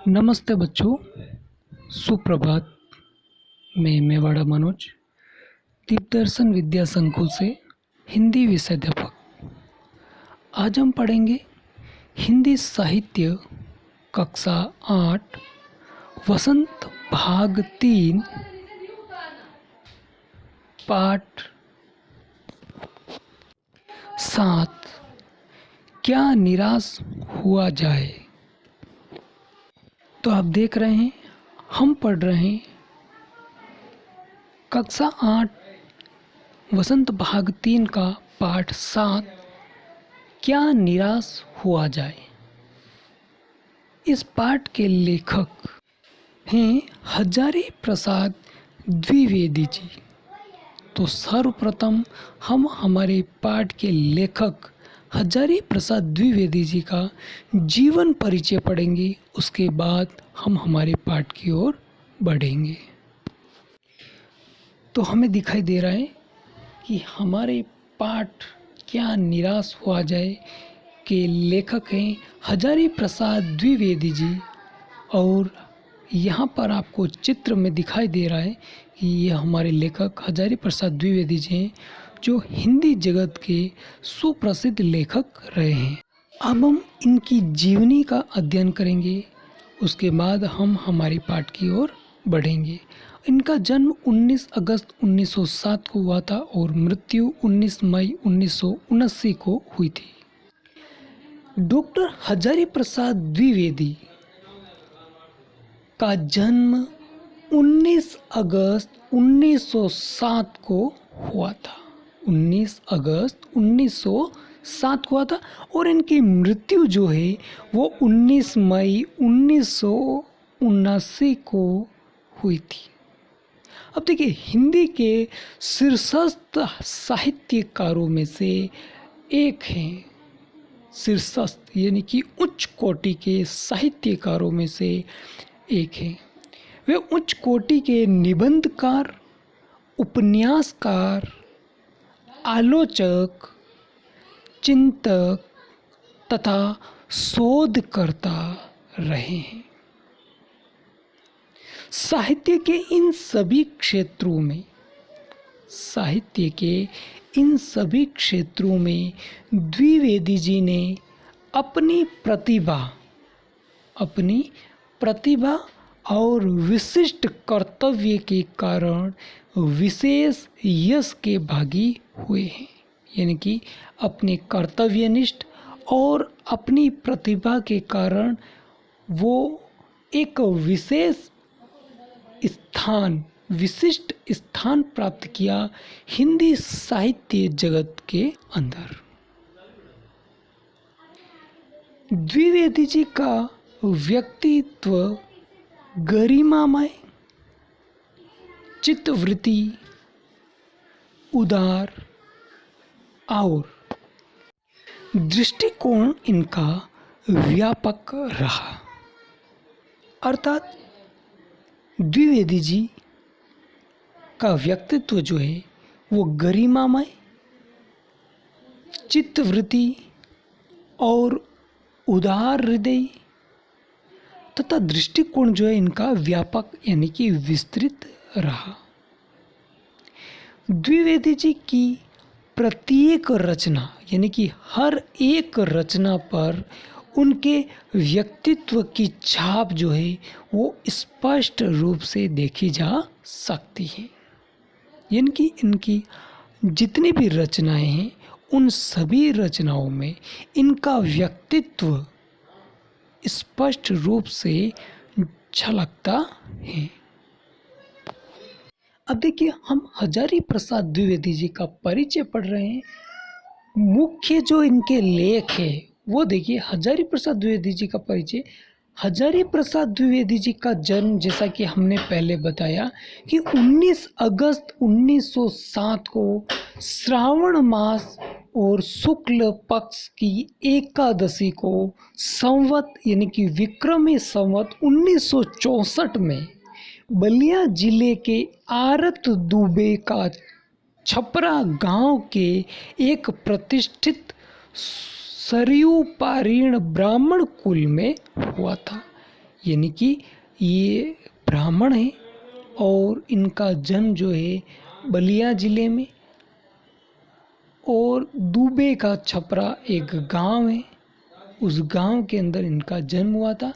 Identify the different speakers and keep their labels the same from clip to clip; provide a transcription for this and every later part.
Speaker 1: नमस्ते बच्चों, सुप्रभात। मैं मेवाड़ा मनोज, दीपदर्शन विद्या संकुल से हिंदी विषयाध्यापक। आज हम पढ़ेंगे हिंदी साहित्य कक्षा 8 वसंत भाग 3 पाठ 7 क्या निराश हुआ जाए। तो आप देख रहे हैं हम पढ़ रहे हैं कक्षा 8 वसंत भाग 3 का पाठ 7 क्या निराश हुआ जाए। इस पाठ के लेखक हैं हजारी प्रसाद द्विवेदी जी। तो सर्वप्रथम हम हमारे पाठ के लेखक हजारी प्रसाद द्विवेदी जी का जीवन परिचय पढ़ेंगे। उसके बाद हम हमारे पाठ की ओर बढ़ेंगे। तो हमें दिखाई दे रहा है कि हमारे पाठ क्या निराश हुआ जाए के लेखक हैं हजारी प्रसाद द्विवेदी जी। और यहाँ पर आपको चित्र में दिखाई दे रहा है कि ये हमारे लेखक हजारी प्रसाद द्विवेदी जी हैं, जो हिंदी जगत के सुप्रसिद्ध लेखक रहे हैं। अब हम इनकी जीवनी का अध्ययन करेंगे। उसके बाद हम हमारी पाठ की ओर बढ़ेंगे। इनका जन्म 19 अगस्त 1907 को हुआ था और मृत्यु 19 मई 1979 को हुई थी। डॉक्टर हजारी प्रसाद द्विवेदी का जन्म 19 अगस्त 1907 को हुआ था। 19 अगस्त 1907 को हुआ था और इनकी मृत्यु जो है वो 19 मई 1979 को हुई थी। अब देखिए, हिंदी के शीर्षस्थ साहित्यकारों में से एक हैं। शीर्षस्थ यानी कि उच्च कोटि के साहित्यकारों में से एक हैं। वे उच्च कोटि के निबंधकार, उपन्यासकार, आलोचक, चिंतक तथा शोधकर्ता रहे हैं। साहित्य के इन सभी क्षेत्रों में द्विवेदी जी ने अपनी प्रतिभा और विशिष्ट कर्तव्य के कारण विशेष यश के भागी हुए हैं। यानी कि अपने कर्तव्यनिष्ठ और अपनी प्रतिभा के कारण वो एक विशिष्ट स्थान प्राप्त किया हिंदी साहित्य जगत के अंदर। द्विवेदी जी का व्यक्तित्व गरिमामय, चित्तवृत्ति, उदार और दृष्टिकोण इनका व्यापक रहा। अर्थात द्विवेदी जी का व्यक्तित्व जो है वो गरिमामय, चित्तवृत्ति और उदार हृदय तथा दृष्टिकोण जो है इनका व्यापक यानी कि विस्तृत रहा। द्विवेदी जी की प्रत्येक रचना यानी कि हर एक रचना पर उनके व्यक्तित्व की छाप जो है वो स्पष्ट रूप से देखी जा सकती है। यानी कि इनकी जितनी भी रचनाएं हैं उन सभी रचनाओं में इनका व्यक्तित्व स्पष्ट रूप से झलकता है। अब देखिए, हम हजारी प्रसाद द्विवेदी जी का परिचय पढ़ रहे हैं। मुख्य जो इनके लेख है वो देखिए, हजारी प्रसाद द्विवेदी जी का परिचय। हजारी प्रसाद द्विवेदी जी का जन्म, जैसा कि हमने पहले बताया कि 19 अगस्त 1907 को श्रावण मास और शुक्ल पक्ष की एकादशी को संवत यानी कि विक्रमी संवत 1964 में बलिया जिले के आरत दुबे का छपरा गांव के एक प्रतिष्ठित सरयू पारीण ब्राह्मण कुल में हुआ था। यानी कि ये ब्राह्मण है और इनका जन्म जो है बलिया ज़िले में, और दुबे का छपरा एक गांव है, उस गांव के अंदर इनका जन्म हुआ था।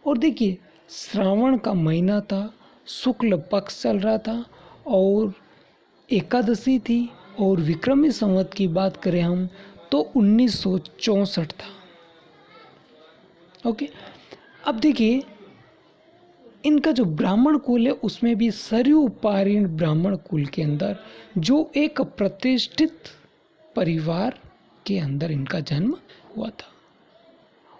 Speaker 1: और देखिए, श्रावण का महीना था, शुक्ल पक्ष चल रहा था और एकादशी थी, और विक्रमी संवत की बात करें हम तो 1964 था। ओके, अब देखिए इनका जो ब्राह्मण कुल है उसमें भी सरयू पारीण ब्राह्मण कुल के अंदर जो एक प्रतिष्ठित परिवार के अंदर इनका जन्म हुआ था।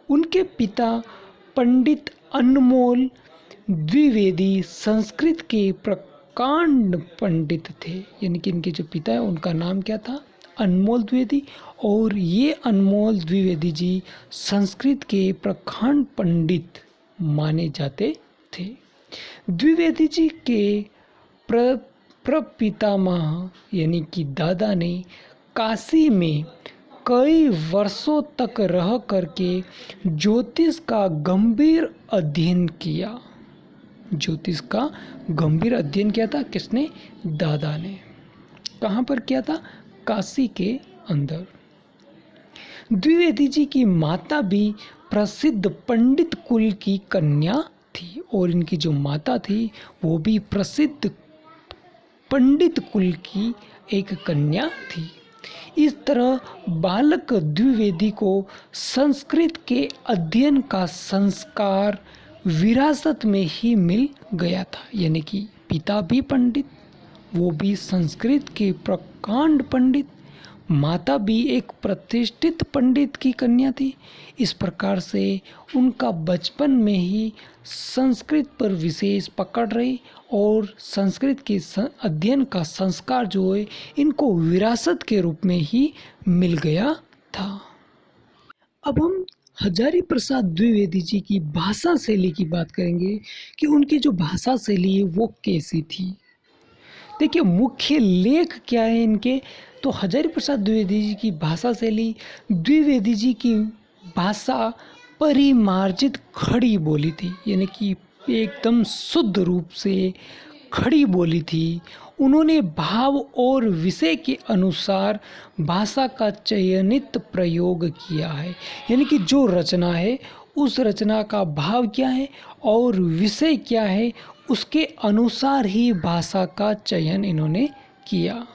Speaker 1: उनके पिता पंडित अनमोल द्विवेदी संस्कृत के प्रकांड पंडित थे, यानी कि इनके जो पिता है उनका नाम क्या था, अनमोल द्विवेदी, और ये अनमोल द्विवेदी जी संस्कृत के प्रकांड पंडित माने जाते थे। द्विवेदी जी के प्रपितामह यानी कि दादा ने काशी में कई वर्षों तक रह करके ज्योतिष का गंभीर अध्ययन किया। ज्योतिष का गंभीर अध्ययन किया था किसने? दादा ने। कहाँ पर किया था? काशी के अंदर। द्विवेदी जी की माता भी प्रसिद्ध पंडित कुल की कन्या थी, और इनकी जो माता थी वो भी प्रसिद्ध पंडित कुल की एक कन्या थी। इस तरह बालक द्विवेदी को संस्कृत के अध्ययन का संस्कार विरासत में ही मिल गया था, यानी कि पिता भी पंडित, वो भी संस्कृत के प्रकांड पंडित, माता भी एक प्रतिष्ठित पंडित की कन्या थी। इस प्रकार से उनका बचपन में ही संस्कृत पर विशेष पकड़ रही, और संस्कृत के अध्ययन का संस्कार जो है इनको विरासत के रूप में ही मिल गया था। अब हम हजारी प्रसाद द्विवेदी जी की भाषा शैली की बात करेंगे कि उनकी जो भाषा शैली है वो कैसी थी। देखिए, मुख्य लेख क्या है इनके, तो हजारी प्रसाद द्विवेदी जी की भाषा शैली, द्विवेदी जी की भाषा परिमार्जित खड़ी बोली थी, यानी कि एकदम शुद्ध रूप से खड़ी बोली थी। उन्होंने भाव और विषय के अनुसार भाषा का चयनित प्रयोग किया है, यानी कि जो रचना है उस रचना का भाव क्या है और विषय क्या है उसके अनुसार ही भाषा का चयन इन्होंने किया।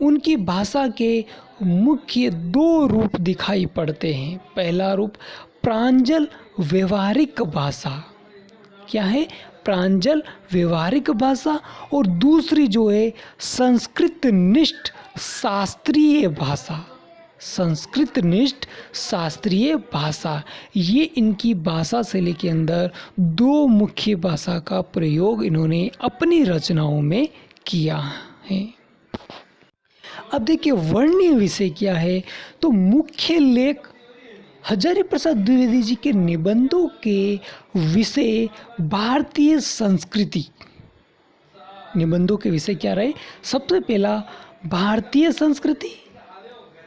Speaker 1: उनकी भाषा के मुख्य दो रूप दिखाई पड़ते हैं। पहला रूप प्रांजल व्यवहारिक भाषा, क्या है? प्रांजल व्यवहारिक भाषा, और दूसरी जो है संस्कृत निष्ठ शास्त्रीय भाषा। संस्कृत निष्ठ शास्त्रीय भाषा, ये इनकी भाषा शैली के अंदर दो मुख्य भाषा का प्रयोग इन्होंने अपनी रचनाओं में किया है। अब देखिए, वर्णीय विषय क्या है, तो मुख्य लेख हजारी प्रसाद द्विवेदी जी के निबंधों के विषय भारतीय संस्कृति। निबंधों के विषय क्या रहे? सबसे पहला भारतीय संस्कृति,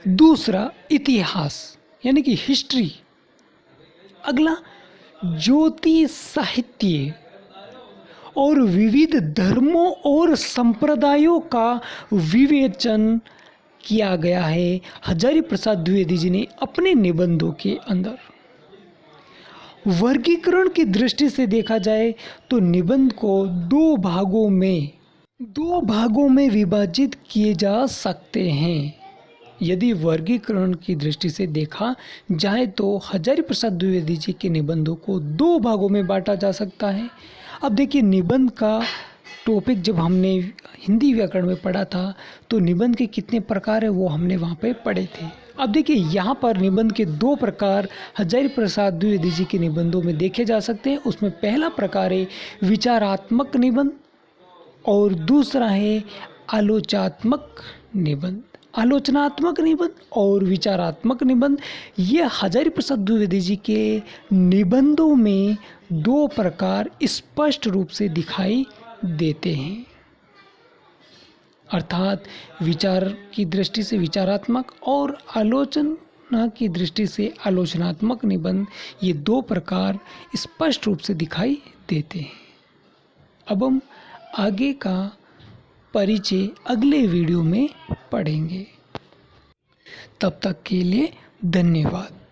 Speaker 1: दूसरा इतिहास यानी कि हिस्ट्री, अगला ज्योतिष साहित्य, और विविध धर्मों और संप्रदायों का विवेचन किया गया है हजारी प्रसाद द्विवेदी जी ने अपने निबंधों के अंदर। वर्गीकरण की दृष्टि से देखा जाए तो निबंध को दो भागों में विभाजित किए जा सकते हैं। यदि वर्गीकरण की दृष्टि से देखा जाए तो हजारी प्रसाद द्विवेदी जी के निबंधों को दो भागों में बांटा जा सकता है। अब देखिए, निबंध का टॉपिक जब हमने हिंदी व्याकरण में पढ़ा था तो निबंध के कितने प्रकार है वो हमने वहाँ पे पढ़े थे। अब देखिए, यहाँ पर निबंध के दो प्रकार हजारी प्रसाद द्विवेदी जी के निबंधों में देखे जा सकते हैं। उसमें पहला प्रकार है विचारात्मक निबंध और दूसरा है आलोचनात्मक निबंध। आलोचनात्मक निबंध और विचारात्मक निबंध, ये हजारी प्रसाद द्विवेदी जी के निबंधों में दो प्रकार स्पष्ट रूप से दिखाई देते हैं, अर्थात विचार की दृष्टि से विचारात्मक और आलोचन आलोचना की दृष्टि से आलोचनात्मक निबंध, ये दो प्रकार स्पष्ट रूप से दिखाई देते हैं। अब हम आगे का परिचय अगले वीडियो में पढ़ेंगे। तब तक के लिए धन्यवाद।